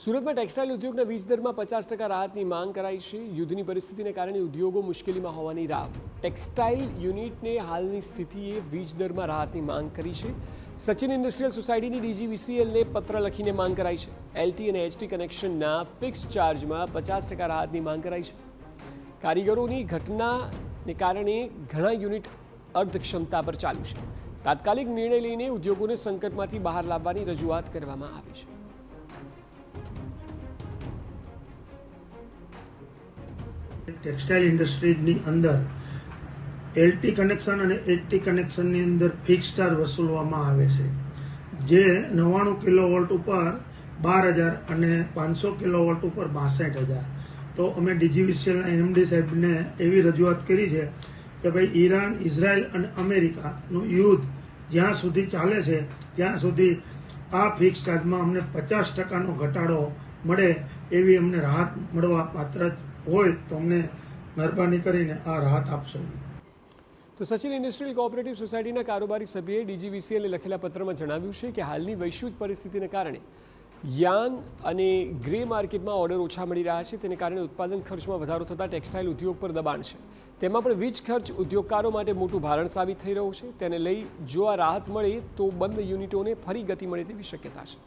સુરતમાં ટેક્સટાઇલ ઉદ્યોગના વીજ દરમાં 50% રાહતની માંગ કરાઈ છે। યુદ્ધની પરિસ્થિતિને કારણે ઉદ્યોગો મુશ્કેલીમાં હોવાની રાવ ટેક્સટાઇલ યુનિટને હાલની સ્થિતિએ વીજ દરમાં રાહતની માંગ કરી છે। સચિન ઇન્ડસ્ટ્રીયલ સોસાયટીની ડીજીવીસીએલને પત્ર લખીને માંગ કરાઈ છે। એલટી અને એચટી કનેક્શનના ફિક્સ ચાર્જમાં 50% રાહતની માંગ કરાઈ છે। કારીગરોની ઘટનાને કારણે ઘણા યુનિટ અર્ધ ક્ષમતા પર ચાલુ છે। તાત્કાલિક નિર્ણય લઈને ઉદ્યોગોને સંકટમાંથી બહાર લાવવાની રજૂઆત કરવામાં આવી છે। ટેક્સટાઇલ ઇન્ડસ્ટ્રીની અંદર એલટી કનેક્શન અને એચટી કનેક્શનની અંદર ફિક્સ ચાર્જ વસૂલવામાં આવે છે, જે 99 કિલોવોલ્ટ ઉપર 12,000 અને 500 કિલોવોલ્ટ ઉપર 62,000। તો અમે ડીજીવીસીએલના એમડી સાહેબને એવી રજૂઆત કરી છે કે ભાઈ ઈરાન, ઇઝરાયલ અને અમેરિકાનું યુદ્ધ જ્યાં સુધી ચાલે છે ત્યાં સુધી આ ફિક્સ ચાર્જમાં અમને 50%નો ઘટાડો મળે એવી અમને રાહત મળવા પાત્ર હોય તો અમને મહેરબાની કરીને આ રાહત આપશો। તો સચિન ઇન્ડસ્ટ્રીયલ કોઓપરેટિવ સોસાયટીના કારોબારી સભ્યએ ડીજીવીસીએલને લખેલા પત્રમાં જણાવ્યું છે કે હાલની વૈશ્વિક પરિસ્થિતિને કારણે યાન અને ગ્રે માર્કેટમાં ઓર્ડર ઓછા મળી રહ્યા છે, તેને કારણે ઉત્પાદન ખર્ચમાં વધારો થતાં ટેક્સટાઇલ ઉદ્યોગ પર દબાણ છે। તેમાં પણ વીજ ખર્ચ ઉદ્યોગકારો માટે મોટું ભારણ સાબિત થઈ રહ્યું છે। તેને લઈ જો આ રાહત મળે તો બંધ યુનિટોને ફરી ગતિ મળે તેવી શક્યતા છે।